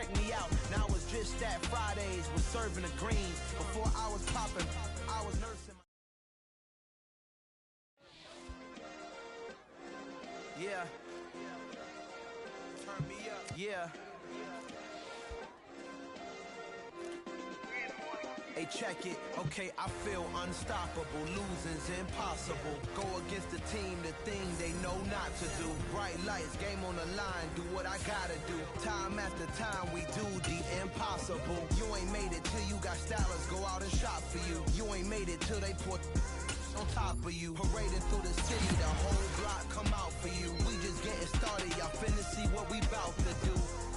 check me out. Now it's just that Fridays was serving the greens. Before I was popping, I was nursing. Yeah. Turn me up. Yeah. Hey, check it. Okay, I feel unstoppable. Losing's impossible. Go against the team, the thing they know not to do. Bright lights, game on the line. Do what I gotta do. Time after time, we do the impossible. You ain't made it till you got stylists go out and shop for you. You ain't made it till they put on top of you. Parading through the city, the whole block come out for you. We just getting started, y'all finna see what we bout to do.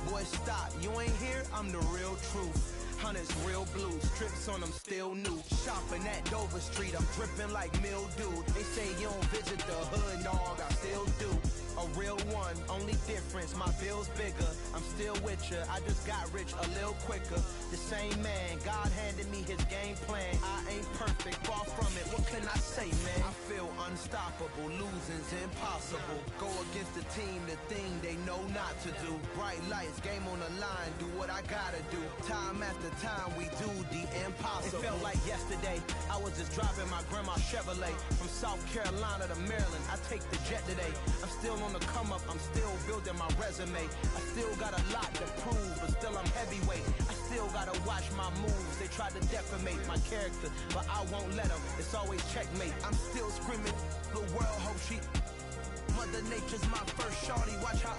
Boy, stop, you ain't here, I'm the real truth. Hunters real blue, strips on them still new. Shopping at Dover Street, I'm dripping like mildew. They say you don't visit the hood, dog, I still do. A real one, only difference, my bill's bigger. I'm still with ya, I just got rich a little quicker. The same man, God handed me his game plan. I ain't perfect, far from it, what can I say, man? I feel unstoppable, losing's impossible. Go against the team, the thing they know not to do. Bright lights, game on the line, do what I gotta do. Time after time, we do the impossible. It felt like yesterday, I was just driving my grandma's Chevrolet. From South Carolina to Maryland, I take the jet today. I'm still on the come up, I'm still building my resume. I still got a lot to prove, but still I'm heavyweight. I still gotta watch my moves. They tried to defamate my character, but I won't let them. It's always checkmate. I'm still screaming, the world hope she. Mother Nature's my first shorty, watch how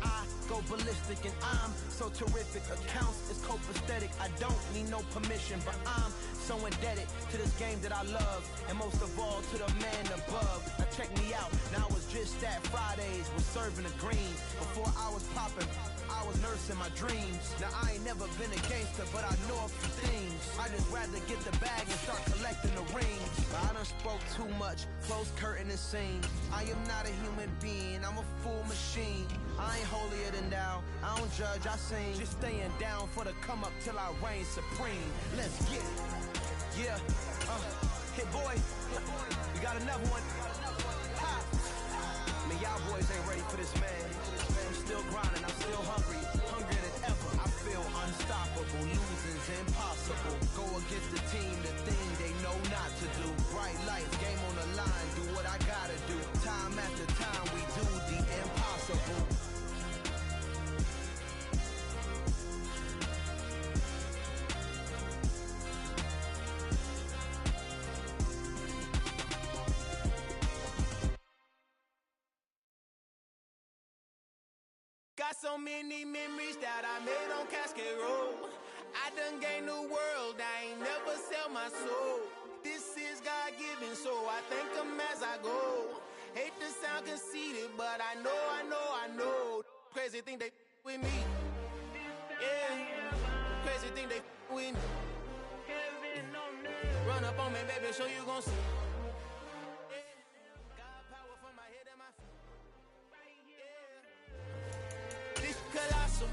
I go ballistic, and I'm so terrific. Accounts is copacetic. I don't need no permission, but I'm so indebted to this game that I love, and most of all to the man above. Now check me out, now it's just that Fridays was serving the greens. Before I was popping, I was nursing my dreams. Now I ain't never been a gangster, but I know a few things. I just rather get the bag and start collecting the rings. But I done spoke too much, close curtain and scene. I am not a human being, I'm a full machine. I ain't holier than thou, I don't judge, I sing. Just staying down for the come up till I reign supreme. Let's get it. Yeah, hit boy, we got another one. Ha! Man, y'all boys ain't ready for this, man. I'm still grinding, I'm still hungry, hungrier than ever. I feel unstoppable, losing's impossible. Go against the team, the thing they know not to do. Bright lights, game on the line, do what I gotta do. Time after time, we do the impossible. Got so many memories that I made on Cascade Road. I done gained the world, I ain't never sell my soul. This is God-given, so I thank him as I go. Hate to sound conceited, but I know. Crazy thing they with me. Yeah, crazy thing they with me. Run up on me, baby, so you gon' see. God power from my head and my feet. Colossal.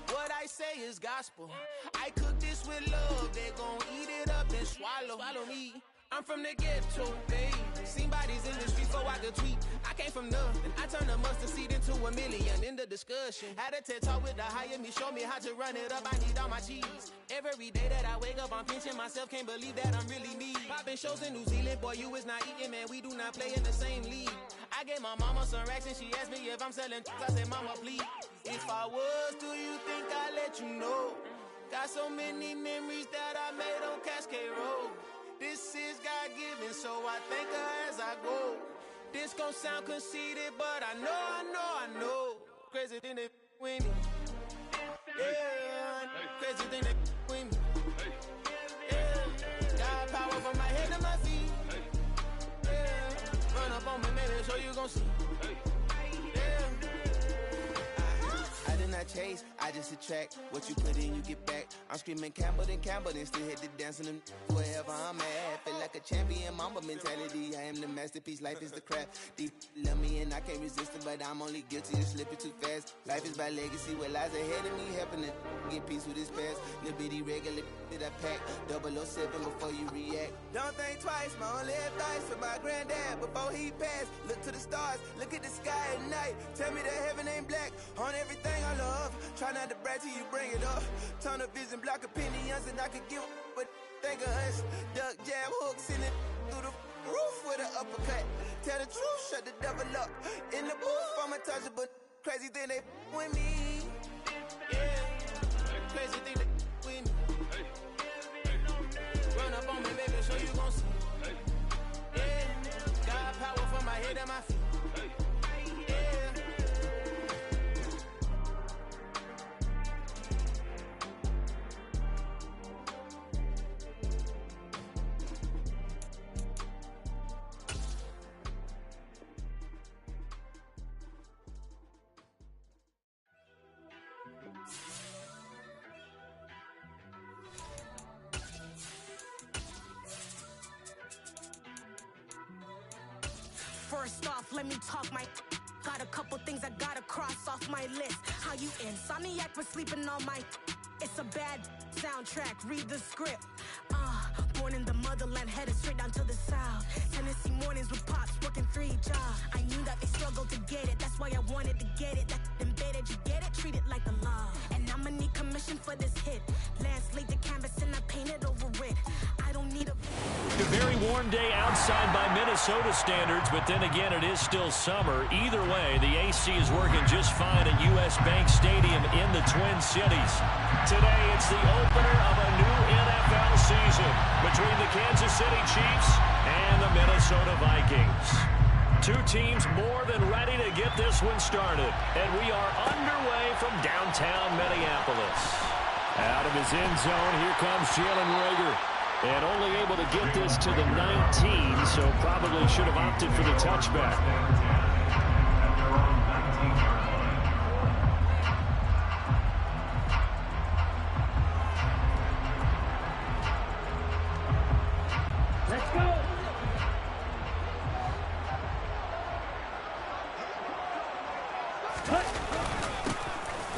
What I say is gospel. I cook this with love. They gon' eat it up and swallow me. I'm from the ghetto, babe. Seen bodies in the street so I could tweet. I came from nothing. I turned a mustard seed into a million in the discussion. Had a TED talk with the higher me. Show me how to run it up. I need all my cheese. Every day that I wake up, I'm pinching myself. Can't believe that I'm really me. Popping shows in New Zealand. Boy, you is not eating, man. We do not play in the same league. I gave my mama some racks and she asked me if I'm selling. I said, mama, please. If I was, do you think I'd let you know? Got so many memories that I made on Cascade Road. This is God-given, so I thank her as I go. This gon' sound conceited, but I know. Crazy thing they with me. Yeah, crazy thing they with me. Yeah, got power from my head to my feet. Yeah, run up on me, maybe, so you gon' see. I chase, I just attract what you put in, you get back. I'm screaming Campbell, then still hit the dancing and wherever I'm at. Feel like like a champion, mamba mentality. I am the masterpiece, life is the craft. Deep love me and I can't resist it, but I'm only guilty of slipping too fast. Life is by legacy, what lies ahead of me, helping to get peace with his past. Little bitty regular that I pack, 007 before you react. Don't think twice, my only advice for my granddad before he passed. Look to the stars, look at the sky at night. Tell me that heaven ain't black on everything I love. Try not to brag till you bring it up. Turn the vision, block opinions, and I could give but think of us. Duck, jab, hooks in it through the roof with an uppercut. Tell the truth, shut the devil up. In the booth, I'm untouchable. Crazy thing they with me. Yeah, crazy thing they with me. Run up on me, baby, so you gon' see. Yeah, got power from my head and my feet. First off, let me talk my. Got a couple things I gotta cross off my list. How you insomniac for sleeping on my. It's a bad soundtrack, read the script. Born in the motherland, headed straight down to the south. Tennessee mornings with pops, working 3 jobs. I knew that they struggled to get it, that's why I wanted to get it. That embedded, you get it, treat it like a law. And I'ma need commission for this hit. Lance laid the canvas and I painted over it. I don't need a... A very warm day outside by Minnesota standards, but then again, it is still summer. Either way, the AC is working just fine at U.S. Bank Stadium in the Twin Cities. Today, it's the opener of a new NFL season between the Kansas City Chiefs and the Minnesota Vikings. Two teams more than ready to get this one started, and we are underway from downtown Minneapolis. Out of his end zone, here comes Jalen Reagor. And only able to get this to the 19, so probably should have opted for the touchback. Let's go.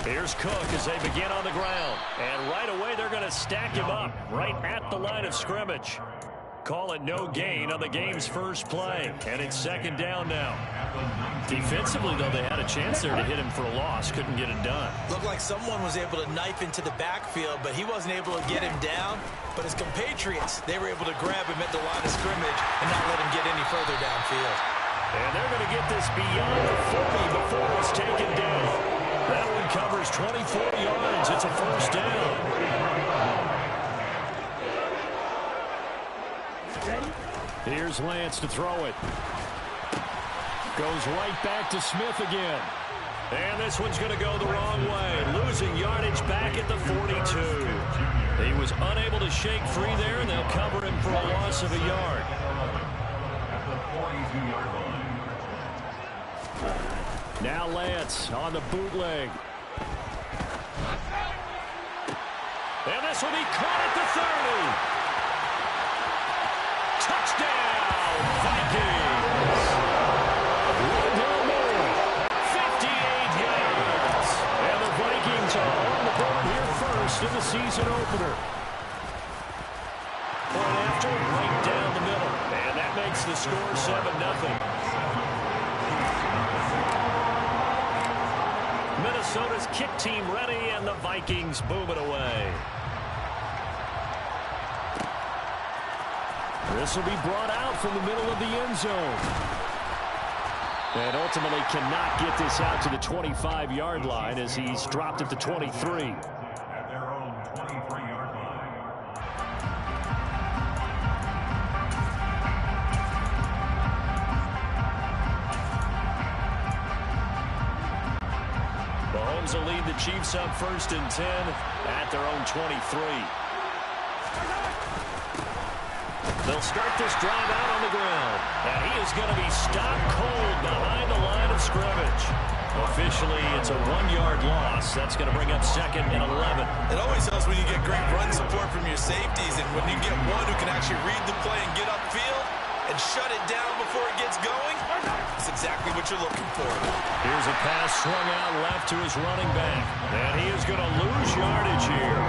Here's Cook as they begin on the ground. And right away, they're going to stack him up right at the line of scrimmage. Call it no gain on the game's first play. And it's second down now. Defensively, though, they had a chance there to hit him for a loss. Couldn't get it done. Looked like someone was able to knife into the backfield, but he wasn't able to get him down. But his compatriots, they were able to grab him at the line of scrimmage and not let him get any further downfield. And they're going to get this beyond the 40 before it's taken down. That one covers 24 yards. It's a first down. Here's Lance to throw it. Goes right back to Smith again. And this one's going to go the wrong way. Losing yardage back at the 42. He was unable to shake free there, and they'll cover him for a loss of a yard. At the 42-yard line. Now Lance on the bootleg. And this will be caught at the 30. Touchdown, Vikings. Wendell Moore, 58 yards. And the Vikings are on the board here first in the season opener. Point after, right down the middle. And that makes the score 7-0. Minnesota's kick team ready, and the Vikings boom it away. This will be brought out from the middle of the end zone. And ultimately cannot get this out to the 25-yard line as he's dropped at the 23. At their own 23-yard line. Mahomes will lead the Chiefs up 1st and 10 at their own 23. They'll start this drive out on the ground. And he is going to be stopped cold behind the line of scrimmage. Officially, it's a 1-yard loss. That's going to bring up 2nd and 11. It always helps when you get great run support from your safeties, and when you get one who can actually read the play and get upfield and shut it down before it gets going, that's exactly what you're looking for. Here's a pass swung out left to his running back. And he is going to lose yardage here.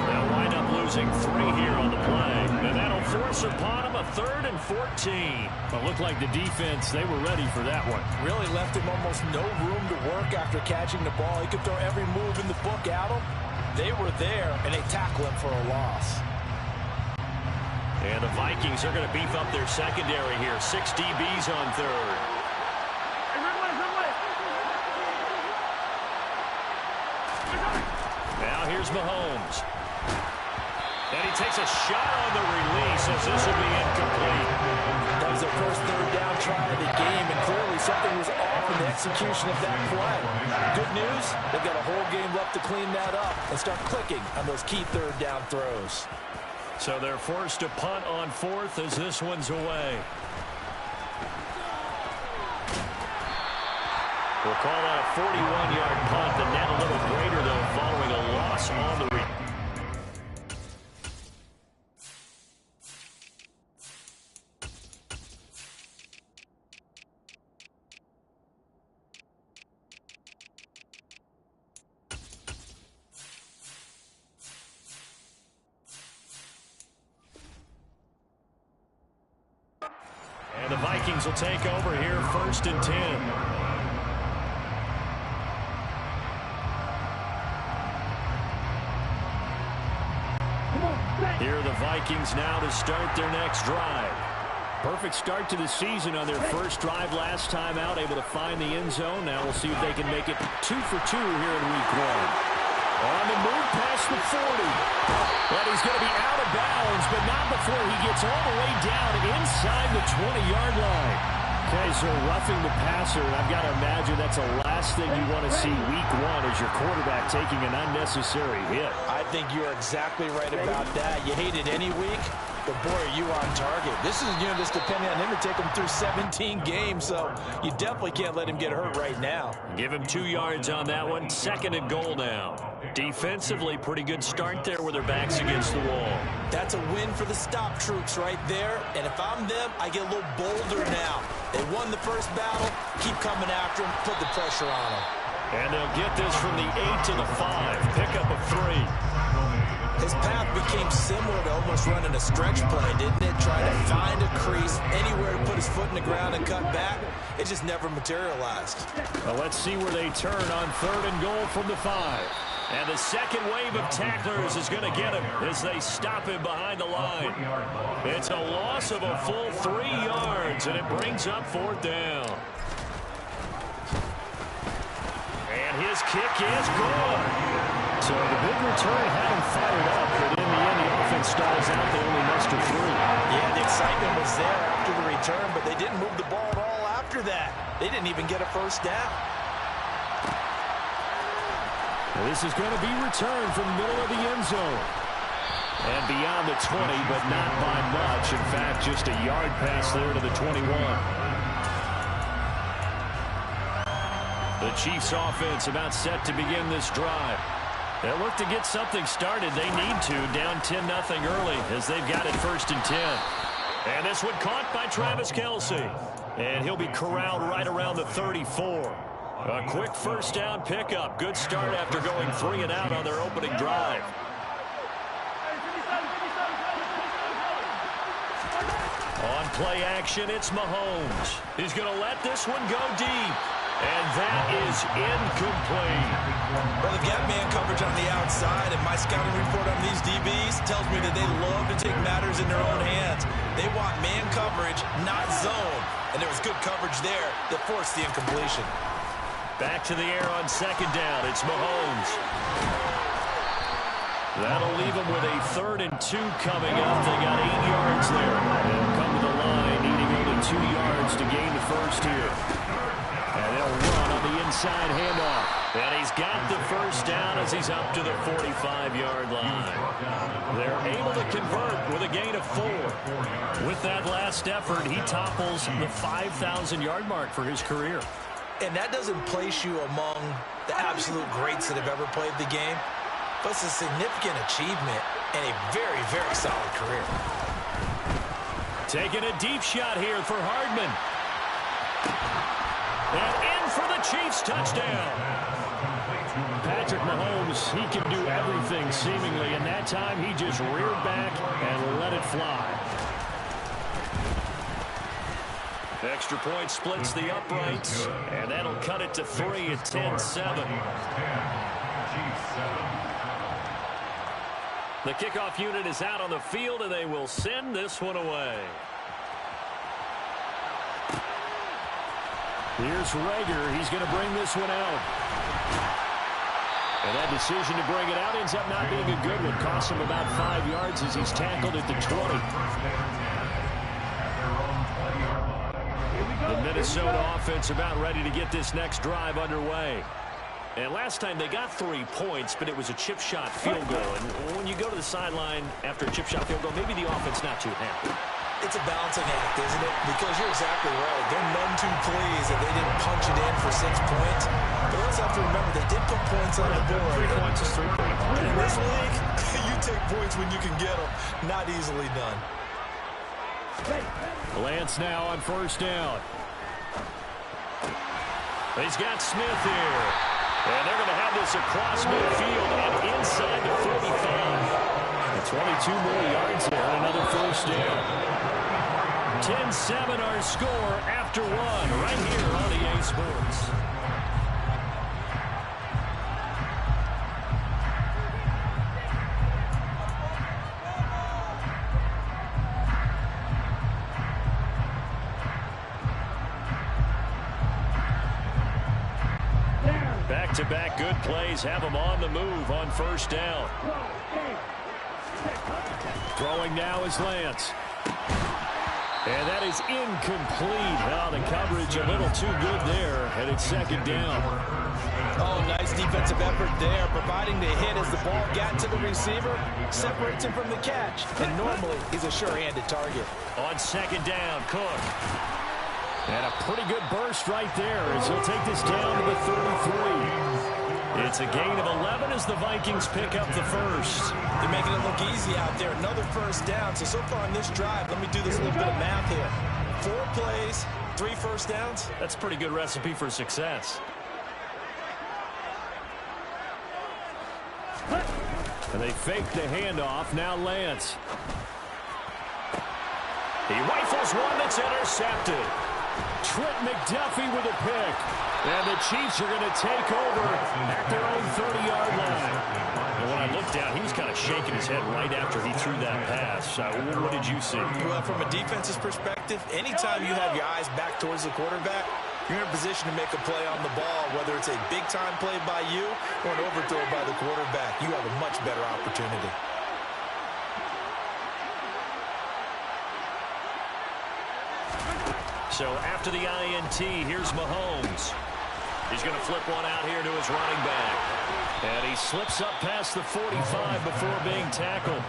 They'll wind up losing 3 here on the play. And that'll force upon him a 3rd and 14. It looked like the defense, they were ready for that one. Really left him almost no room to work after catching the ball. He could throw every move in the book at him. They were there, and they tackle him for a loss. And the Vikings are going to beef up their secondary here. 6 DBs on 3rd. Now here's Mahomes. And he takes a shot on the release as this will be incomplete. That was their first 3rd down try of the game, and clearly something was off in the execution of that play. Good news, they've got a whole game left to clean that up and start clicking on those key 3rd down throws. So they're forced to punt on 4th as this one's away. We'll call that a 41-yard punt. The net a little greater, though, following a loss on the and the Vikings will take over here 1st and 10. Here are the Vikings now to start their next drive. Perfect start to the season on their first drive last time out, able to find the end zone. Now we'll see if they can make it 2 for 2 here in week 1. On the move past the 40. But he's going to be out of bounds, but not before he gets all the way down inside the 20-yard line. Okay, so roughing the passer, and I've got to imagine that's the last thing you want to see week 1 as your quarterback taking an unnecessary hit. I think you're exactly right about that. You hate it any week, but boy, are you on target. This is, just depending on him to take him through 17 games, so you definitely can't let him get hurt right now. Give him 2 yards on that one. 2nd and goal now. Defensively, pretty good start there with their backs against the wall. That's a win for the stop troops right there, and if I'm them, I get a little bolder now. They won the first battle, keep coming after him, put the pressure on him. And they'll get this from the 8 to the 5. Pick up a 3. His path became similar to almost running a stretch play, didn't it? Trying to find a crease, anywhere to put his foot in the ground and cut back. It just never materialized. Well, let's see where they turn on 3rd and goal from the 5. And the second wave of tacklers is going to get him as they stop him behind the line. It's a loss of a full 3 yards, and it brings up 4th down. And his kick is good. So the big return had him fired up, but in the end, the offense stalls out. They only muster 3. Yeah, the excitement was there after the return, but they didn't move the ball at all after that. They didn't even get a first down. This is going to be returned from the middle of the end zone. And beyond the 20, but not by much. In fact, just a yard pass there to the 21. The Chiefs offense about set to begin this drive. They'll look to get something started. They need to, down 10-0 early as they've got it 1st and 10. And this one caught by Travis Kelce. And he'll be corralled right around the 34. A quick first down pickup. Good start after going 3 and out on their opening drive. On play action, it's Mahomes. He's going to let this one go deep. And that is incomplete. Well, they've got man coverage on the outside, and my scouting report on these DBs tells me that they love to take matters in their own hands. They want man coverage, not zone. And there was good coverage there that forced the incompletion. Back to the air on 2nd down. It's Mahomes. That'll leave them with a 3rd and 2 coming up. They got 8 yards there. They'll come to the line, needing only 2 yards to gain the first here. And they'll run on the inside handoff. And he's got the first down as he's up to the 45-yard line. They're able to convert with a gain of 4. With that last effort, he topples the 5,000-yard mark for his career. And that doesn't place you among the absolute greats that have ever played the game, but it's a significant achievement and a very, very solid career. Taking a deep shot here for Hardman. And in for the Chiefs touchdown. Patrick Mahomes, he can do everything seemingly, and that time he just reared back and let it fly. Extra point splits the uprights, and that'll cut it to 3 at 10-7. The kickoff unit is out on the field, and they will send this one away. Here's Rager. He's going to bring this one out. And that decision to bring it out ends up not being a good one. Costs him about 5 yards as he's tackled at the 20. The Minnesota offense about ready to get this next drive underway. And last time they got 3 points, but it was a chip shot field goal. And when you go to the sideline after a chip shot field goal, maybe the offense not too happy. It's a balancing act, isn't it? Because you're exactly right. They're none too pleased that they didn't punch it in for 6 points. But we also have to remember they did put points on the board. 3 points is 3 points. And in this league, you take points when you can get them. Not easily done. Lance now on first down. He's got Smith here. And they're going to have this across midfield and inside the 45. 22 more yards here and another first down. 10-7 our score after 1 right here on EA Sports. Back-to-back good plays have them on the move on first down. Throwing now is Lance. And that is incomplete. Oh, the coverage a little too good there, and it's second down. Oh, nice defensive effort there, providing the hit as the ball got to the receiver, separates him from the catch. And normally, he's a sure-handed target. On second down, Cook. And a pretty good burst right there as he'll take this down to the 33. It's a gain of 11 as the Vikings pick up the first. They're making it look easy out there. Another first down. So far on this drive, let me do this little bit of math here. 4 plays, 3 first downs. That's a pretty good recipe for success. And they fake the handoff. Now Lance. He rifles one that's intercepted. Trent McDuffie with a pick. And the Chiefs are going to take over at their own 30-yard line. And when I looked down, he was kind of shaking his head right after he threw that pass. What did you see? Well, from a defense's perspective, anytime you have your eyes back towards the quarterback, you're in a position to make a play on the ball, whether it's a big-time play by you or an overthrow by the quarterback. You have a much better opportunity. So after the INT, here's Mahomes. He's going to flip one out here to his running back. And he slips up past the 45 before being tackled.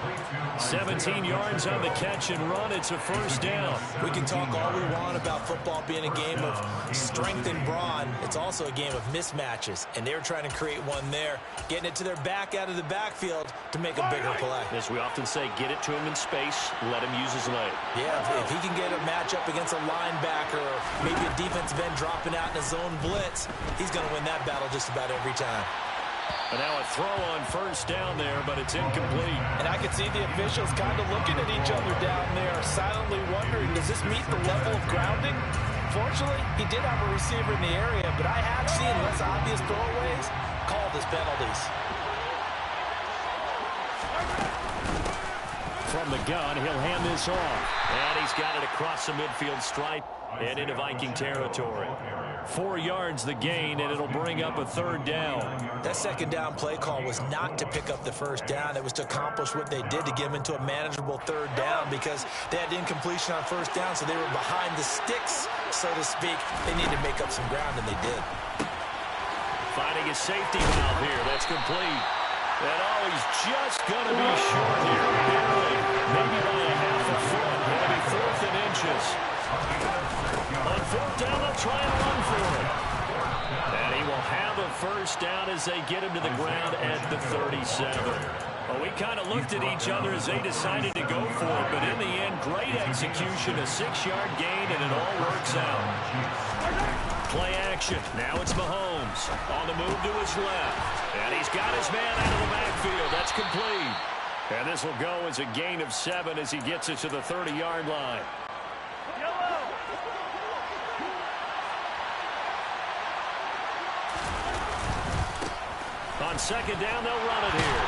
17 yards on the catch and run. It's a first down. We can talk all we want about football being a game of strength and brawn. It's also a game of mismatches. And they're trying to create one there, getting it to their back out of the backfield to make a bigger play. As we often say, get it to him in space, let him use his leg. Yeah, if he can get a matchup against a linebacker or maybe a defensive end dropping out in a zone blitz, he's going to win that battle just about every time. And now a throw on first down there, but it's incomplete. And I can see the officials kind of looking at each other down there, silently wondering, does this meet the level of grounding? Fortunately, he did have a receiver in the area, but I have seen less obvious throwaways called as penalties. From the gun, he'll hand this off. And he's got it across the midfield stripe and into Viking territory. 4 yards the gain, and it'll bring up a third down. That second down play call was not to pick up the first down. It was to accomplish what they did to get them into a manageable third down because they had incompletion on first down, so they were behind the sticks, so to speak. They needed to make up some ground, and they did. Finding a safety valve here. That's complete. And oh, he's just going to be short here. Barely. Maybe by a half a foot. It'll be 4th and inches. On fourth down, they'll try and run for it. first down as they get him to the ground at the 37. Well, we kind of looked at each other as they decided to go for it, but in the end, great execution, a 6-yard gain, and it all works out. Play action. Now it's Mahomes on the move to his left, and he's got his man out of the backfield. That's complete. And this will go as a gain of 7 as he gets it to the 30-yard line. On second down, they'll run it here.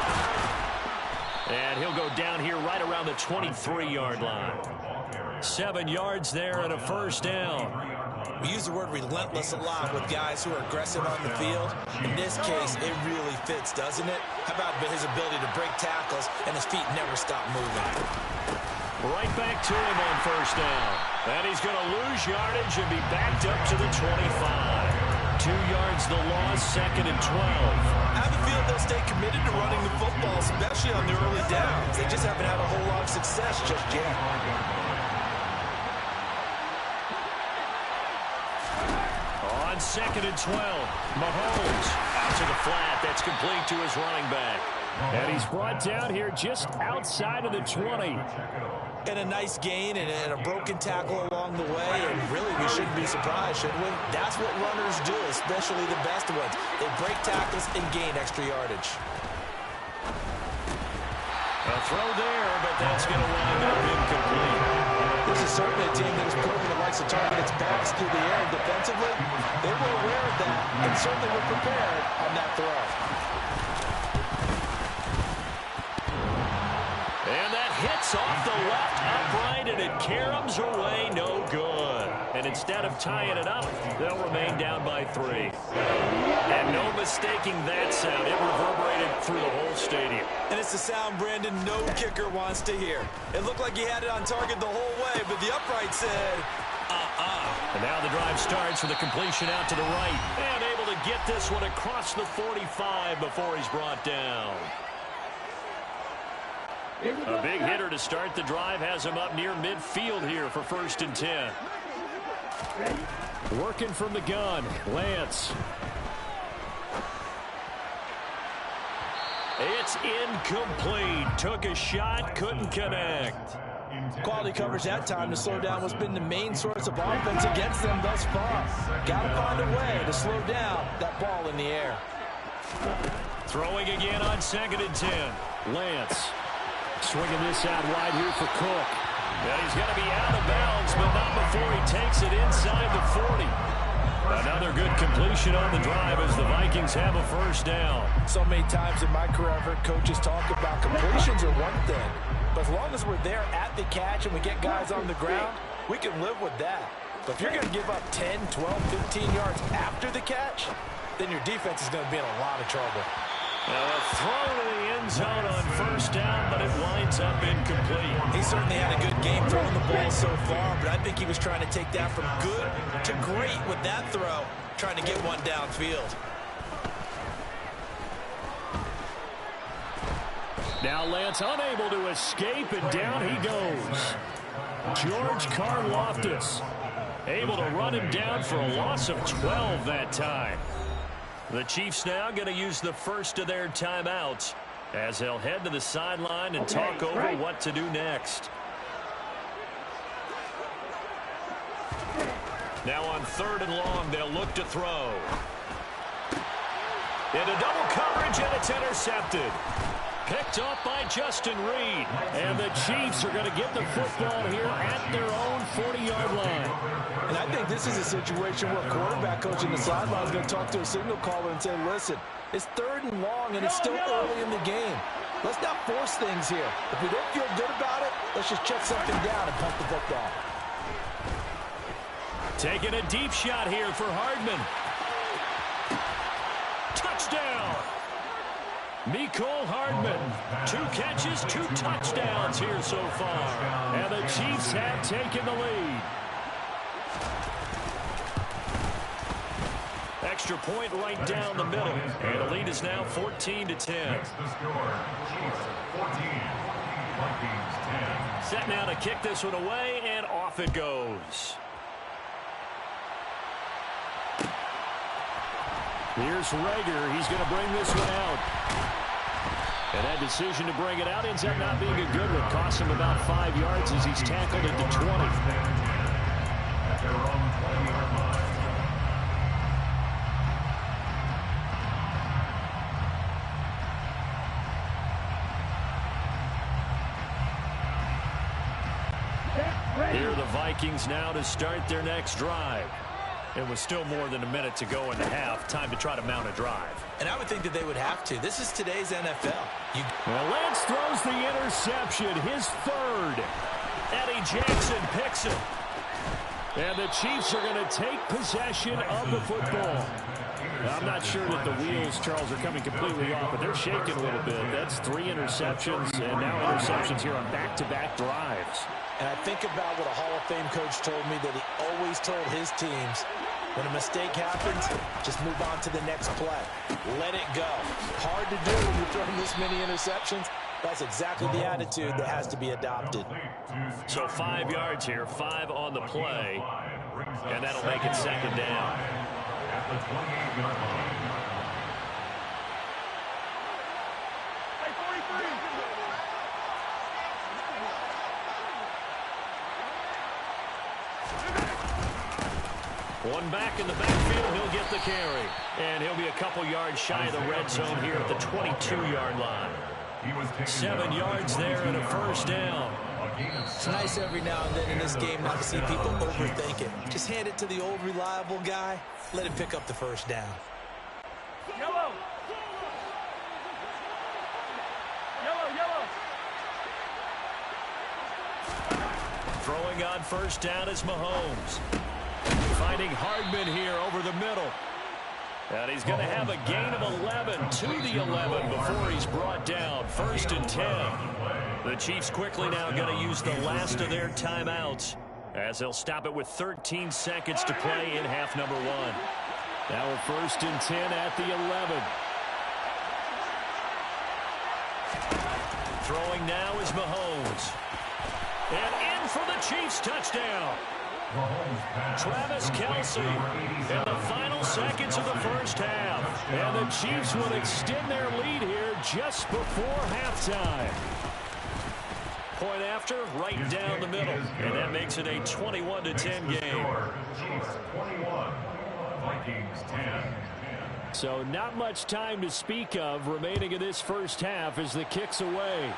And he'll go down here right around the 23-yard line. 7 yards there and a first down. We use the word relentless a lot with guys who are aggressive on the field. In this case, it really fits, doesn't it? How about his ability to break tackles and his feet never stop moving? Right back to him on first down. And he's going to lose yardage and be backed up to the 25. 2 yards the loss, second and 12. I have a feeling they'll stay committed to running the football, especially on the early downs. They just haven't had a whole lot of success just yet. On second and 12, Mahomes out to the flat. That's complete to his running back. And he's brought down here just outside of the 20. And a nice gain and a broken tackle along the way. And really, we shouldn't be surprised, should we? That's what runners do, especially the best ones. They break tackles and gain extra yardage. A throw there, but that's going to wind up incomplete. This is certainly a team that has proven it likes to target its backs through the air. Defensively, they were aware of that and certainly were prepared on that throw. And that hits off the left upright, and it caroms away, no good. And instead of tying it up, they'll remain down by 3. And no mistaking that sound. It reverberated through the whole stadium. And it's the sound, Brandon, no kicker wants to hear. It looked like he had it on target the whole way, but the upright said, And now the drive starts with a completion out to the right. And able to get this one across the 45 before he's brought down. A big hitter to start the drive has him up near midfield here for first and 10. Working from the gun, Lance. It's incomplete. Took a shot, couldn't connect. Quality coverage that time to slow down what's been the main source of offense against them thus far. Got to find a way to slow down that ball in the air. Throwing again on second and 10. Lance. Swinging this out wide here for Cook. And he's going to be out of bounds, but not before he takes it inside the 40. Another good completion on the drive as the Vikings have a first down. So many times in my career I've heard coaches talk about completions are one thing. But as long as we're there at the catch and we get guys on the ground, we can live with that. But if you're going to give up 10, 12, 15 yards after the catch, then your defense is going to be in a lot of trouble. Now a throw to the end zone on first down, but it winds up incomplete. He certainly had a good game throwing the ball so far, but I think he was trying to take that from good to great with that throw, trying to get one downfield. Now Lance unable to escape, and down he goes. George Karlaftis able to run him down for a loss of 12 that time. The Chiefs now going to use the first of their timeouts as they'll head to the sideline and talk over what to do next. Now on third and long, they'll look to throw. Into double coverage, and it's intercepted. Picked off by Justin Reed. And the Chiefs are going to get the football here at their own 40-yard line. And I think this is a situation where a quarterback coach in the sideline is going to talk to a signal caller and say, listen, it's third and long and it's still early in the game. Let's not force things here. If we don't feel good about it, let's just check something down and punt the football. Taking a deep shot here for Hardman. Touchdown! Mecole Hardman. 2 catches, 2 touchdowns here so far. And the Chiefs have taken the lead. Extra point right down the middle. And the lead is now 14-10. Next the score, Chiefs 14, Vikings 10. Set now to kick this one away, and off it goes. Here's Rager. He's going to bring this one out. And that decision to bring it out ends up not being a good one. Costs him about 5 yards as he's tackled at the 20. Here are the Vikings now to start their next drive. It was still more than a minute to go in the half. Time to try to mount a drive. And I would think that they would have to. This is today's NFL. Well, Lance throws the interception, his third. Eddie Jackson picks it. And the Chiefs are going to take possession of the football. I'm not sure that the wheels, Charles, are coming completely off, but they're shaking a little bit. That's 3 interceptions, and now interceptions here on back-to-back drives. And I think about what a Hall of Fame coach told me that he always told his teams, when a mistake happens, just move on to the next play. Let it go. Hard to do when you're throwing this many interceptions. That's exactly the attitude that has to be adopted. So 5 yards here, 5 on the play, and that'll make it second down. At the 28-yard line. One back in the backfield, he'll get the carry. And he'll be a couple yards shy of the red zone here at the 22-yard line. 7 yards there and a first down. It's nice every now and then in this game not to see people overthink it. Just hand it to the old reliable guy. Let him pick up the first down. Yellow. Throwing on first down is Mahomes. Finding Hardman here over the middle. And he's going to have a gain of 11 to the 11 before he's brought down. 1st and 10. The Chiefs quickly now going to use the last of their timeouts as they'll stop it with 13 seconds to play in half number 1. Now a 1st and 10 at the 11. Throwing now is Mahomes. And in for the Chiefs touchdown. Travis Kelce in the final seconds of the first half. And the Chiefs will extend their lead here just before halftime. Point after, right down the middle. And that makes it a 21-10 game. Chiefs 21, Vikings 10. So not much time to speak of remaining in this first half as the kick's away.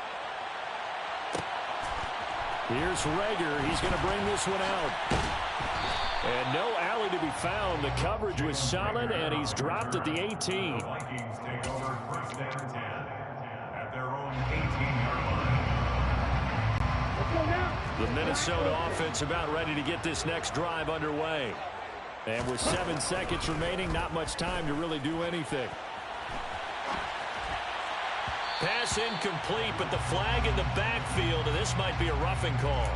Here's Rager. He's going to bring this one out. And no alley to be found. The coverage was solid, and he's dropped at the 18. Vikings take over 1st and 10 at their own 18-yard line. The Minnesota offense about ready to get this next drive underway. And with 7 seconds remaining, not much time to really do anything. Pass incomplete, but the flag in the backfield, and this might be a roughing call.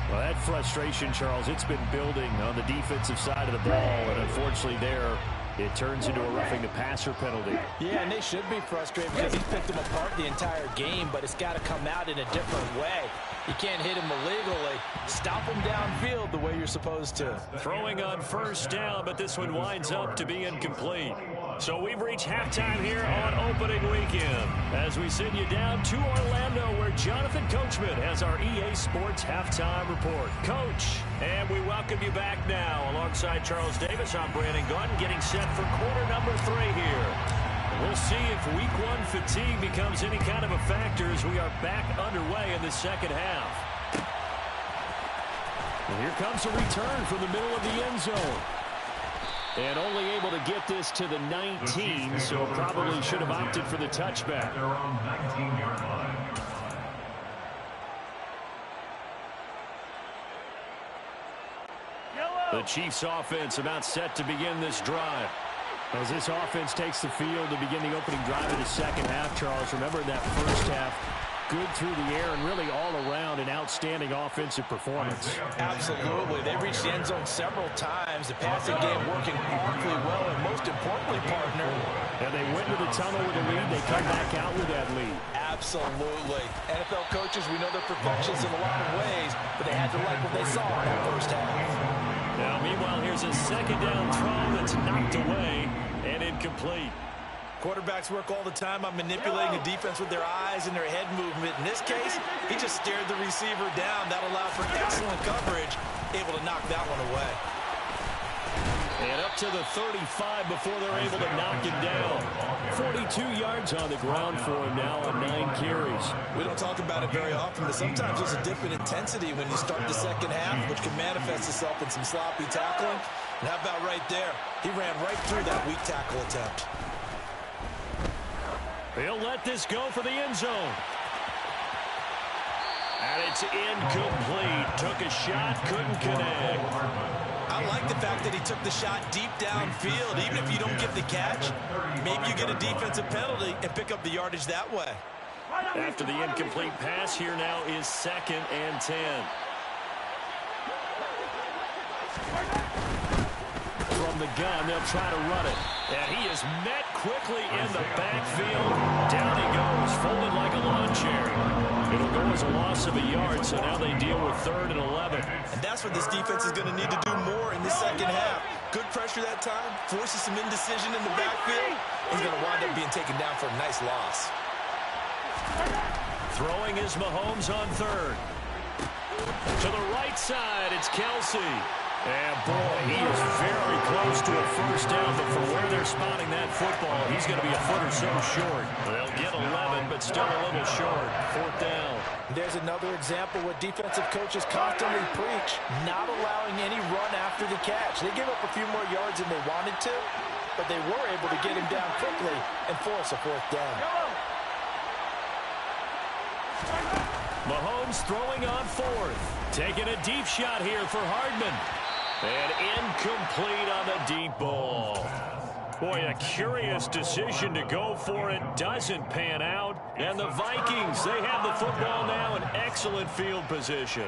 Well, that frustration, Charles, it's been building on the defensive side of the ball, and unfortunately there, it turns into a roughing the passer penalty. Yeah, and they should be frustrated because he's picked them apart the entire game, but it's got to come out in a different way. You can't hit him illegally. Stop him downfield the way you're supposed to. Throwing on first down, but this one winds up to be incomplete. So we've reached halftime here on opening weekend as we send you down to Orlando where Jonathan Coachman has our EA Sports halftime report. Coach, and we welcome you back now alongside Charles Davis. I'm Brandon Gunn getting set for quarter number 3 here. We'll see if week 1 fatigue becomes any kind of a factor as we are back underway in the second half. And here comes a return from the middle of the end zone. And only able to get this to the 19, so probably should have opted for the touchback. Their own 19-yard line. The Chiefs offense about set to begin this drive. As this offense takes the field to begin the opening drive of the second half, Charles, remember that first half, good through the air and really all around an outstanding offensive performance. Absolutely. They reached the end zone several times. The passing game working powerfully well, and most importantly, partner. And they went to the tunnel with a lead. They come back out with that lead. Absolutely. NFL coaches, we know they're perfections in a lot of ways, but they had to like what they saw in that first half. Now, meanwhile, here's a second down throw that's knocked away and incomplete. incomplete. Quarterbacks work all the time on manipulating a defense with their eyes and their head movement. In this case, he just stared the receiver down. That allowed for excellent coverage, able to knock that one away. And up to the 35 before they're able to knock him down. 42 yards on the ground for him now on 9 carries. We don't talk about it very often, but sometimes there's a dip in intensity when you start the second half, which can manifest itself in some sloppy tackling. And how about right there? He ran right through that weak tackle attempt. He'll let this go for the end zone. And it's incomplete. Took a shot, couldn't connect. I like the fact that he took the shot deep downfield. Even if you don't get the catch, maybe you get a defensive penalty and pick up the yardage that way. After the incomplete pass, here now is 2nd and 10. From the gun, they'll try to run it. And he is met quickly in the backfield. Down he goes, folded like a lawn chair. It'll go as a loss of a yard, so now they deal with 3rd and 11. And that's what this defense is going to need to do more in the second half. Good pressure that time, forces some indecision in the backfield. He's going to wind up being taken down for a nice loss. Throwing is Mahomes on 3rd. To the right side, it's Kelsey. And, boy, he is very close to a first down, but from where they're spotting that football, he's going to be a foot or so short. They'll get 11, but still a little short. 4th down. There's another example what defensive coaches constantly preach, not allowing any run after the catch. They gave up a few more yards than they wanted to, but they were able to get him down quickly and force a 4th down. Mahomes throwing on 4th. Taking a deep shot here for Hardman. And incomplete on the deep ball. Boy, a curious decision to go for it. Doesn't pan out. And the Vikings, they have the football now in excellent field position.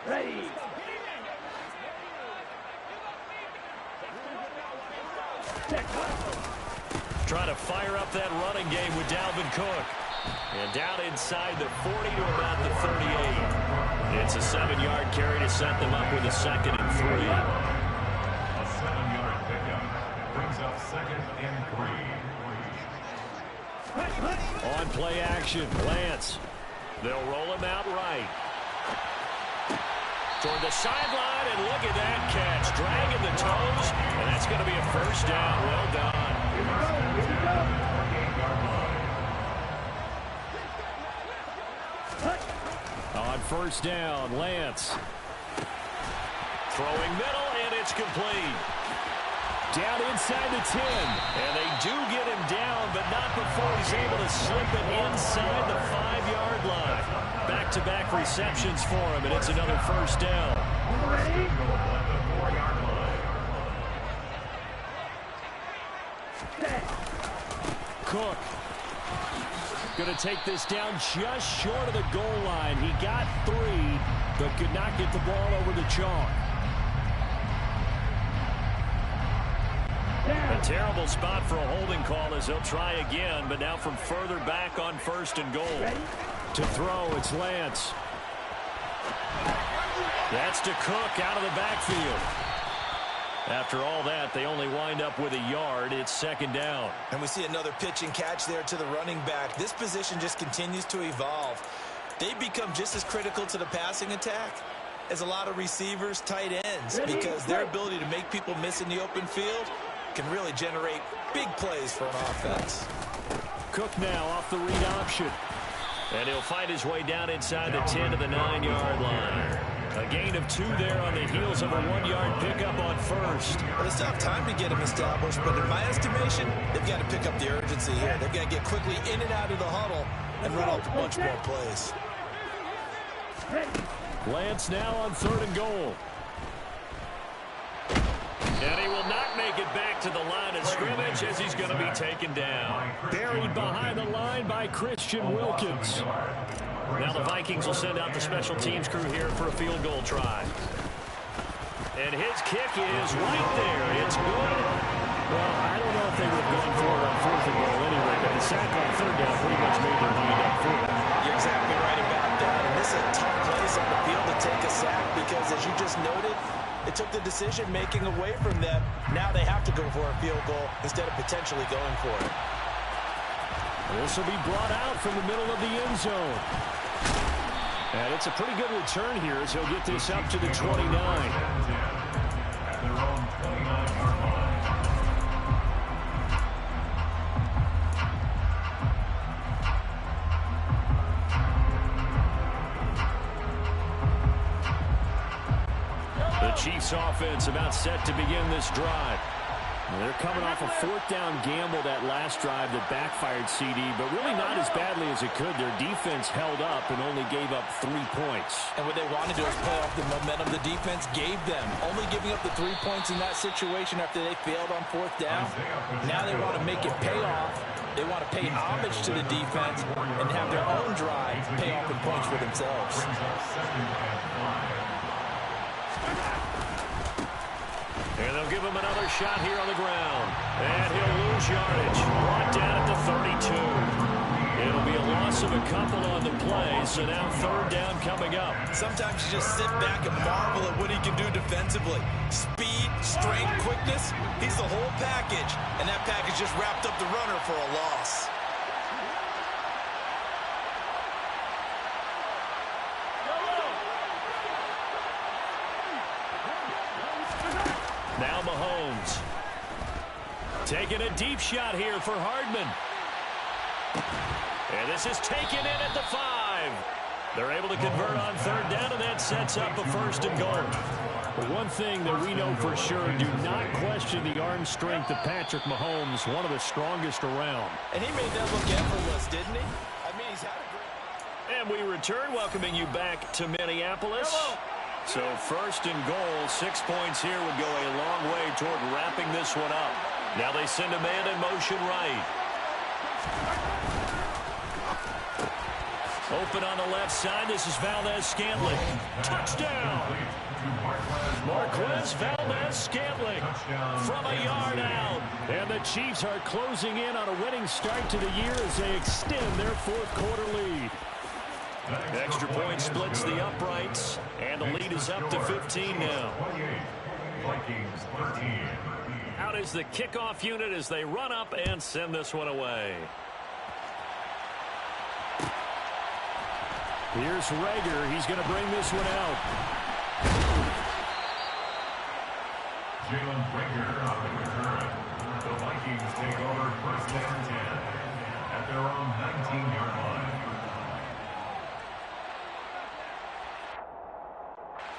Ready. Trying to fire up that running game with Dalvin Cook. And down inside the 40 to about the 38. It's a 7-yard carry to set them up with a 2nd and 3. A 7-yard pickup brings up 2nd and 3. On play action, Lance. They'll roll him out right. Toward the sideline, and look at that catch. Dragging the toes, and that's going to be a first down. Well done. On first down, Lance. Throwing middle, and it's complete. Down inside the 10. And they do get him down, but not before he's able to slip it inside the 5-yard line. Back-to-back receptions for him, and it's another first down. Cook going to take this down just short of the goal line. He got 3, but could not get the ball over the chalk. A terrible spot for a holding call as they'll try again, but now from further back on 1st and goal. To throw, it's Lance. That's to Cook out of the backfield. After all that, they only wind up with a yard. It's 2nd down. And we see another pitch and catch there to the running back. This position just continues to evolve. They become just as critical to the passing attack as a lot of receivers, tight ends, because their ability to make people miss in the open field can really generate big plays for an offense. Cook now off the read option. And he'll find his way down inside the 10 to the 9-yard line. A gain of 2 there on the heels of a 1-yard pickup on first. Well, they still have time to get him established, but in my estimation, they've got to pick up the urgency here. They've got to get quickly in and out of the huddle and run off a bunch more plays. Lance now on 3rd and goal. And he will not make it back to the line of scrimmage as he's going to be taken down. Buried behind the line by Christian Wilkins. Now the Vikings will send out the special teams crew here for a field goal try. And his kick is right there. It's good. Well, I don't know if they would have gone for it on 4th and goal anyway, but the sack on 3rd down pretty much made their mind up for it. You're exactly right about that. In this This is a tough place on the field to take a sack because, as you just noted, it took the decision-making away from them. Now they have to go for a field goal instead of potentially going for it. This will be brought out from the middle of the end zone. And it's a pretty good return here as he'll get this up to the 29. At their own 29-yard line. The Chiefs offense about set to begin this drive. They're coming off a fourth down gamble that last drive that backfired CD, but really not as badly as it could. Their defense held up and only gave up 3 points. And what they wanted to do is play off the momentum the defense gave them. Only giving up the 3 points in that situation after they failed on fourth down. Now they want to make it pay off. They want to pay homage to the defense and have their own drive pay off in points for themselves. And they'll give him another shot here on the ground. And he'll lose yardage. Brought down at the 32. It'll be a loss of a couple on the play, so now third down coming up. Sometimes you just sit back and marvel at what he can do defensively. Speed, strength, quickness, he's the whole package. And that package just wrapped up the runner for a loss. Now Mahomes. Taking a deep shot here for Hardman. And this is taken in at the 5. They're able to convert on third down, and that sets up a first and goal. But one thing that we know for sure, do not question the arm strength of Patrick Mahomes, one of the strongest around. And he made that look effortless, didn't he? I mean, he's had a great... And we return, welcoming you back to Minneapolis. So first and goal, 6 points here would go a long way toward wrapping this one up. Now they send a man in motion right. Open on the left side, this is Valdez-Scantling. Touchdown! Marquez Valdez-Scantling from a yard out. And the Chiefs are closing in on a winning start to the year as they extend their fourth quarter lead. Extra point splits the uprights, and the lead is up to 15 now. Vikings 13. Out is the kickoff unit as they run up and send this one away. Here's Rager. He's going to bring this one out. Jalen Rager on the return. The Vikings take over first and 10 at their own 19-yard line.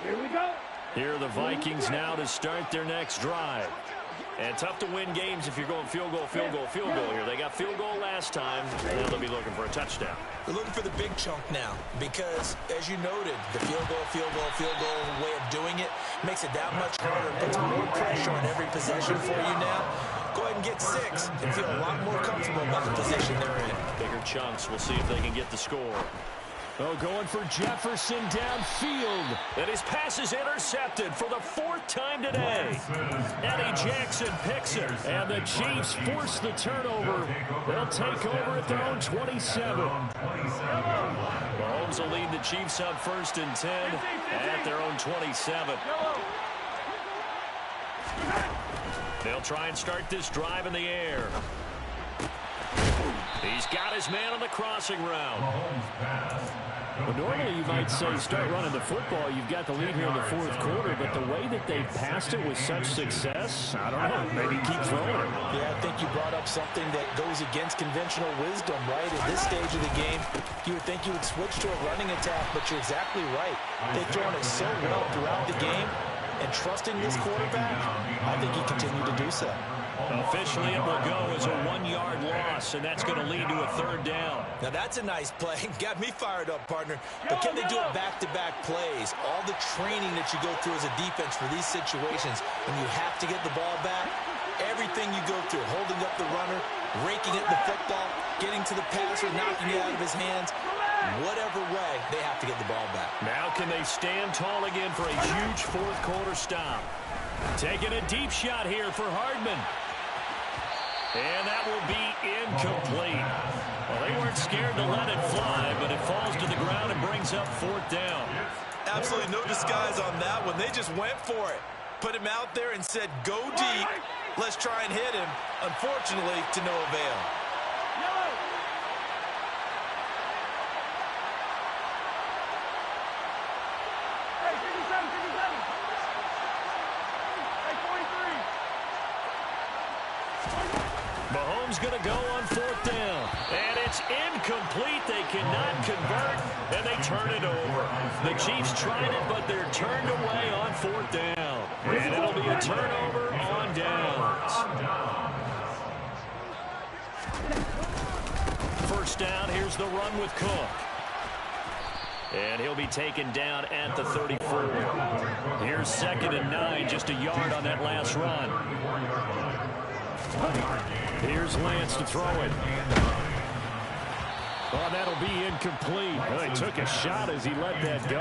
Here we go. Here are the Vikings now to start their next drive. And tough to win games if you're going field goal, field goal, field goal here. They got field goal last time. Now they'll be looking for a touchdown. They're looking for the big chunk now because, as you noted, the field goal way of doing it makes it that much harder. Puts more pressure on every possession for you now. Go ahead and get 6 and feel a lot more comfortable about the position they're in. Bigger chunks. We'll see if they can get the score. Oh, going for Jefferson downfield. And his pass is intercepted for the 4th time today. Eddie Jackson picks it. And the Chiefs force the turnover. They'll take over at their own 27. Mahomes will lead the Chiefs up first and 10 at their own 27. They'll try and start this drive in the air. He's got his man on the crossing route. Well, normally you might say start running the football. You've got the lead here in the 4th quarter, but the way that they've passed it with such success, I don't know, maybe keep throwing it. Yeah, I think you brought up something that goes against conventional wisdom, right? At this stage of the game, you would think you would switch to a running attack, but you're exactly right. They've thrown it so well throughout the game, and trusting this quarterback, I think he continued to do so. Officially, it will go as a 1-yard loss, and that's going to lead to a 3rd down. Now, that's a nice play. Got me fired up, partner. But can they do it back-to-back plays? All the training that you go through as a defense for these situations, when you have to get the ball back, everything you go through, holding up the runner, raking at the football, getting to the passer, knocking it out of his hands, whatever way, they have to get the ball back. Now can they stand tall again for a huge 4th quarter stop? Taking a deep shot here for Hardman. And that will be incomplete. Well, they weren't scared to let it fly, but it falls to the ground and brings up 4th down. Absolutely no disguise on that one. They just went for it. Put him out there and said, go deep. Let's try and hit him. Unfortunately, to no avail. Mahomes going to go on 4th down. And it's incomplete. They cannot convert, and they turn it over. The Chiefs tried it, but they're turned away on 4th down. And it'll be a turnover on downs. 1st down, here's the run with Cook. And he'll be taken down at the 34. Here's 2nd and 9, just a yard on that last run. Here's Lance to throw it. Oh, that'll be incomplete. Well, he took a shot as he let that go.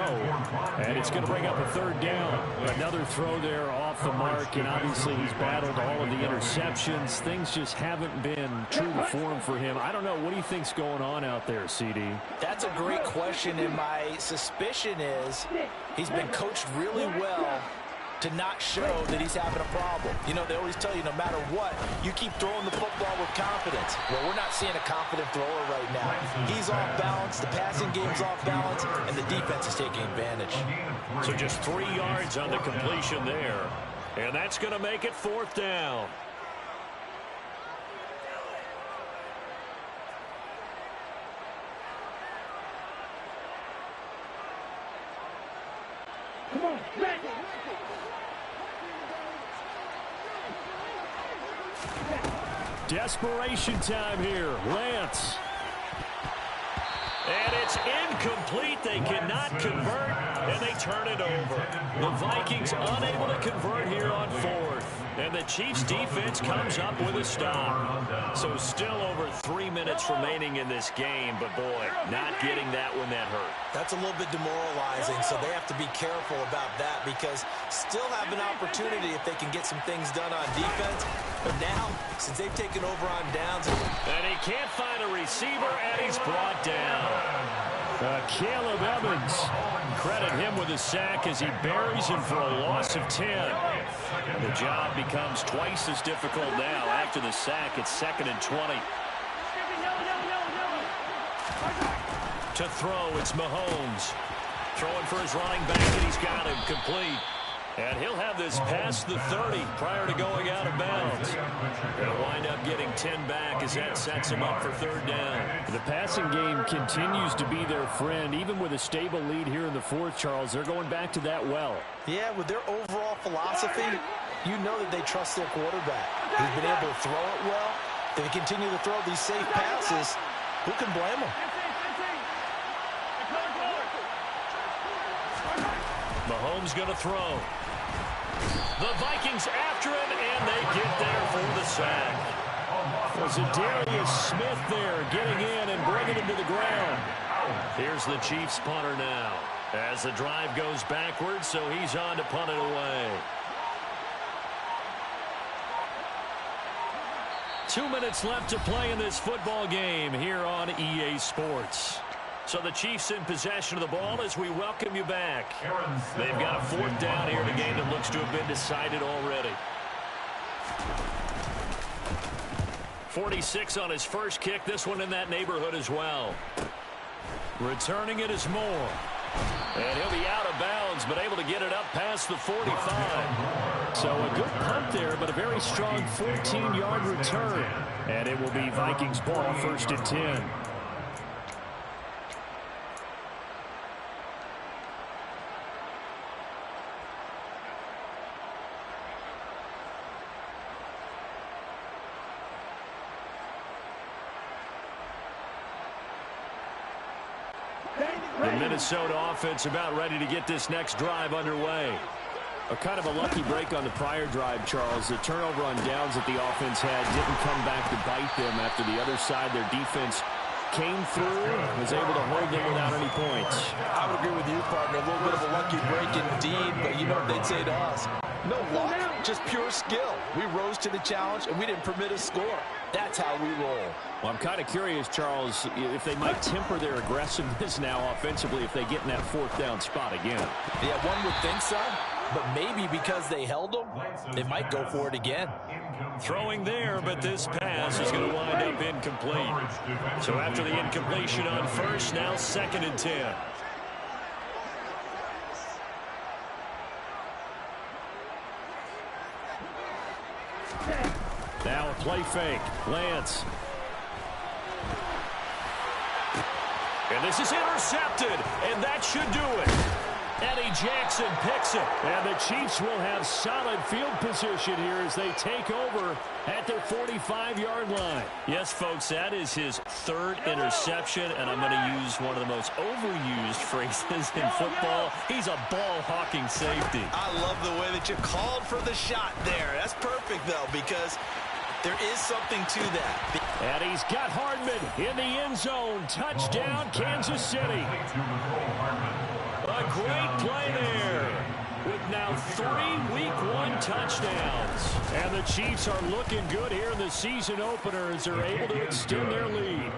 And it's going to bring up a 3rd down. Another throw there off the mark, and obviously he's battled all of the interceptions. Things just haven't been true to form for him. I don't know. What do you think's going on out there, CD? That's a great question, and my suspicion is he's been coached really well to not show that he's having a problem. You know, they always tell you no matter what, you keep throwing the football with confidence. Well, we're not seeing a confident thrower right now. He's off balance, the passing game's off balance, and the defense is taking advantage. So just 3 yards on the completion there. And that's going to make it 4th down. Come on, back. Desperation time here. Lance. And it's incomplete. They cannot convert, and they turn it over. The Vikings unable to convert here on 4th. And the Chiefs defense comes up with a stop. So still over 3 minutes remaining in this game, but boy, not getting that when that hurt. That's a little bit demoralizing, so they have to be careful about that because still have an opportunity if they can get some things done on defense. But now, since they've taken over on downs. And he can't find a receiver, and he's brought down. Caleb Evans. Credit him with a sack as he buries him for a loss of 10. The job becomes twice as difficult now. After the sack, it's 2nd and 20. To throw, it's Mahomes. Throwing for his running back, and he's got him complete. And he'll have this past the 30 prior to going out of bounds. They'll wind up getting 10 back as that sets him up for 3rd down. The passing game continues to be their friend. Even with a stable lead here in the 4th, Charles, they're going back to that well. Yeah, with their overall philosophy, you know that they trust their quarterback. He's been able to throw it well. If they continue to throw these safe passes, who can blame them? Mahomes going to throw. The Vikings after him, and they get there for the sack. Was it Darius Smith there getting in and bringing him to the ground? Here's the Chiefs punter now as the drive goes backwards, so he's on to punt it away. 2 minutes left to play in this football game here on EA Sports. So the Chiefs in possession of the ball as we welcome you back. They've got a 4th down here in a game that looks to have been decided already. 46 on his first kick. This one in that neighborhood as well. Returning it is Moore. And he'll be out of bounds, but able to get it up past the 45. So a good punt there, but a very strong 14-yard return. And it will be Vikings ball, 1st and 10. The Minnesota offense about ready to get this next drive underway. A kind of a lucky break on the prior drive, Charles. The turnover on downs that the offense had didn't come back to bite them after the other side. Their defense came through and was able to hold them without any points. I would agree agree with you, partner. A little bit of a lucky break indeed, but you know what they'd say to us. No luck, just pure skill. We rose to the challenge, and we didn't permit a score. That's how we roll. Well, I'm kind of curious, Charles, if they might temper their aggressiveness now offensively if they get in that fourth down spot again. Yeah, one would think so, but maybe because they held them, they might go for it again. Throwing there, but this pass is going to wind up incomplete. So after the incompletion on first, now 2nd and 10. Now a play fake. Lance. And this is intercepted, and that should do it. Eddie Jackson picks it. And the Chiefs will have solid field position here as they take over at their 45-yard line. Yes, folks, that is his 3rd interception, and I'm going to use one of the most overused phrases in football. He's a ball-hawking safety. I love the way that you called for the shot there. That's perfect, though, because there is something to that. And he's got Hardman in the end zone. Touchdown, Kansas City. A great play there with now 3 Week 1 touchdowns. And the Chiefs are looking good here in the season opener as they're able to extend their lead.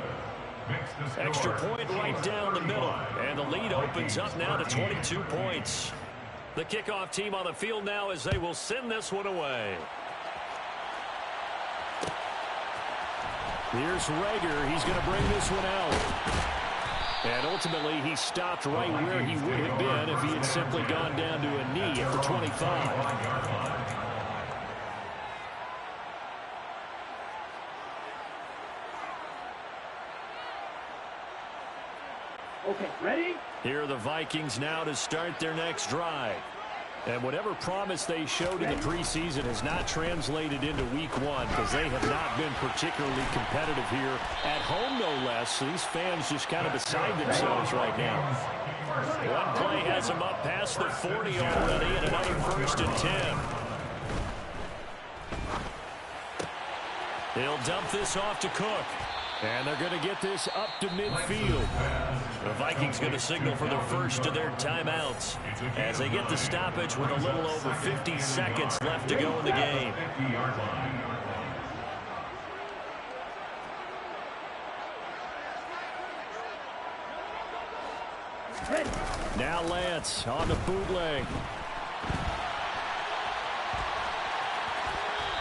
Extra point right down the middle. And the lead opens up now to 22 points. The kickoff team on the field now as they will send this one away. Here's Rager. He's going to bring this one out. And ultimately, he stopped right where he would have been if he had simply gone down to a knee at the 25. Okay, ready? Here are the Vikings now to start their next drive. And whatever promise they showed in the preseason has not translated into Week 1 because they have not been particularly competitive here at home, no less. So these fans just kind of beside themselves right now. One play has them up past the 40 already, and another 1st and 10. He'll dump this off to Cook. And they're going to get this up to midfield. The Vikings going to signal for the first of their timeouts as they get the stoppage with a little over 50 seconds left to go in the game. Now Lance on the bootleg.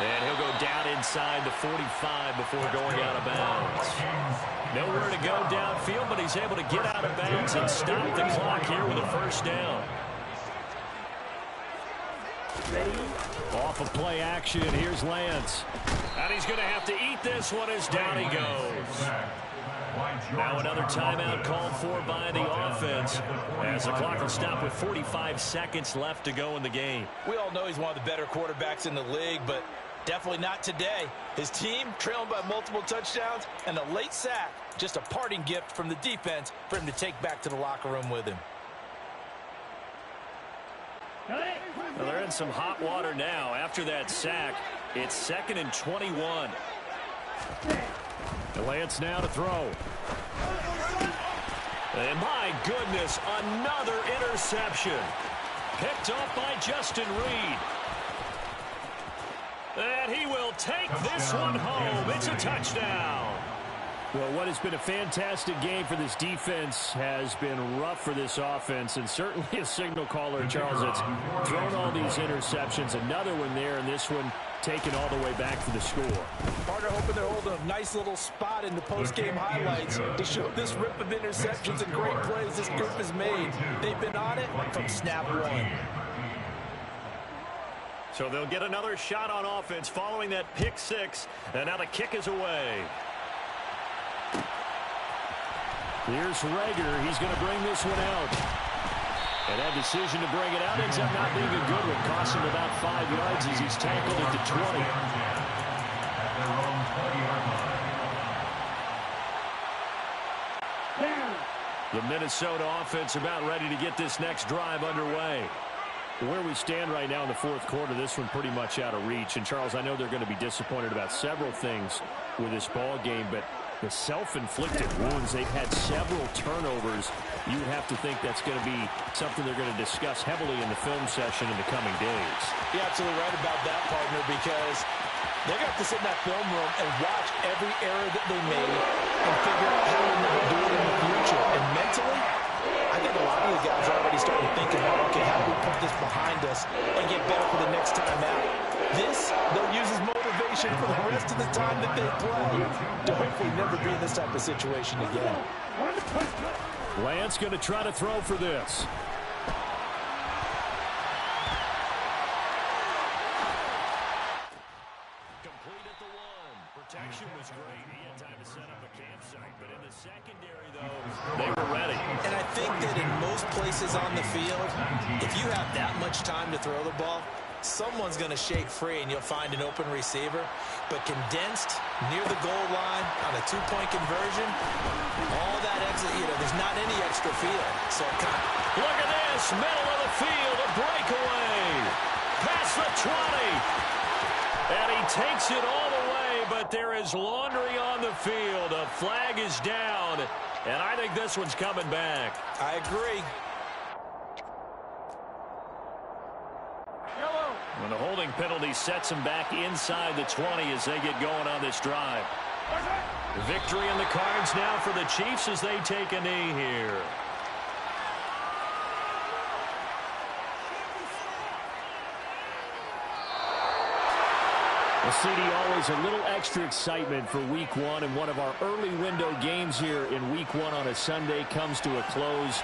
And he'll go down inside the 45 before going out of bounds. Nowhere to go downfield, but he's able to get out of bounds and stop the clock here with a 1st down. Off of play action, here's Lance. And he's going to have to eat this one as down he goes. Now another timeout called for by the offense as the clock will stop with 45 seconds left to go in the game. We all know he's one of the better quarterbacks in the league, but definitely not today. His team trailing by multiple touchdowns and a late sack. Just a parting gift from the defense for him to take back to the locker room with him. Well, they're in some hot water now. After that sack, it's 2nd and 21. Lance now to throw. And my goodness, another interception. Picked off by Justin Reed. And he will take this one home. It's a touchdown. Well, what has been a fantastic game for this defense has been rough for this offense, and certainly a signal caller, Charles, that's thrown all these interceptions. Another one there, and this one taken all the way back for the score. Partner hoping they're holding a nice little spot in the post-game highlights to show this rip of interceptions and great plays this group has made. They've been on it from snap one. So they'll get another shot on offense following that pick 6, and now the kick is away. Here's Rager. He's going to bring this one out. And that decision to bring it out ends up not being a good one. Costs him about 5 yards as he's tackled at the 20. The Minnesota offense about ready to get this next drive underway. Where we stand right now in the 4th quarter, this one pretty much out of reach. And, Charles, I know they're going to be disappointed about several things with this ball game, but The self-inflicted wounds. They've had several turnovers. You would have to think that's going to be something they're going to discuss heavily in the film session in the coming days. You're absolutely right about that, partner, because they're going to have to sit in that film room and watch every error that they made and figure out how to never do it in the future. And mentally, I think a lot of the guys are already starting to think about, okay, how do we put this behind us and get better for the next time out? This, they'll use as motivation for the rest of the time that they play to hopefully never be in this type of situation again. Lance going to try to throw for this. Complete at the one. Protection was great. He had time to set up a campsite, but in the secondary, though, they were ready. And I think that in most places on the field, if you have that much time to throw the ball, someone's going to shake free and you'll find an open receiver. But condensed near the goal line on a two-point conversion, all that exit, there's not any extra field. So look at this, middle of the field, a breakaway. Past the 20. And he takes it all the way, but there is laundry on the field. A flag is down, and I think this one's coming back. I agree. When the holding penalty sets him back inside the 20 as they get going on this drive. Victory in the cards now for the Chiefs as they take a knee here. Well, CD, always a little extra excitement for Week 1, and one of our early window games here in Week 1 on a Sunday comes to a close.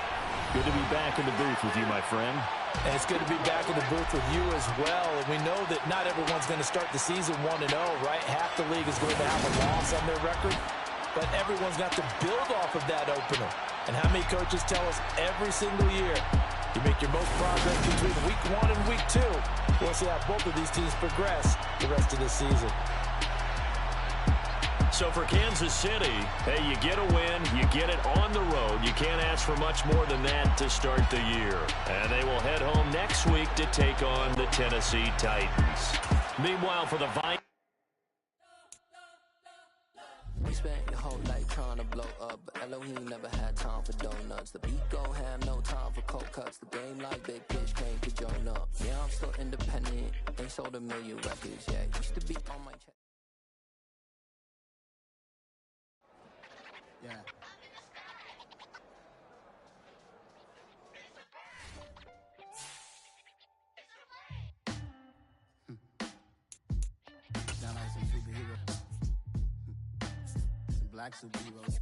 Good to be back in the booth with you, my friend. And it's good to be back in the booth with you as well. And we know that not everyone's going to start the season 1-0, right? Half the league is going to have a loss on their record. But everyone's got to build off of that opener. And how many coaches tell us every single year, you make your most progress between Week 1 and Week 2. We'll see how both of these teams progress the rest of the season. So for Kansas City, hey, you get a win, you get it on the road. You can't ask for much more than that to start the year. And they will head home next week to take on the Tennessee Titans. Meanwhile, for the Vikings, we spent your whole life trying to blow up, but Elohim never had time for donuts. The beat gon' have no time for cold cuts. The game like Big Pitch came to join up. Yeah, I'm still independent. Ain't sold a million records yet. Used to be on my chest. Yeah. Sound like some superheroes. Some black superheroes.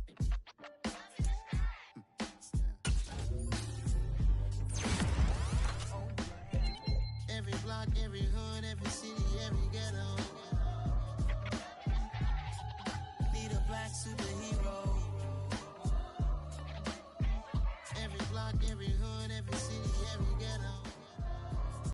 Every block, every hood, every city, every ghetto. Need a black superhero.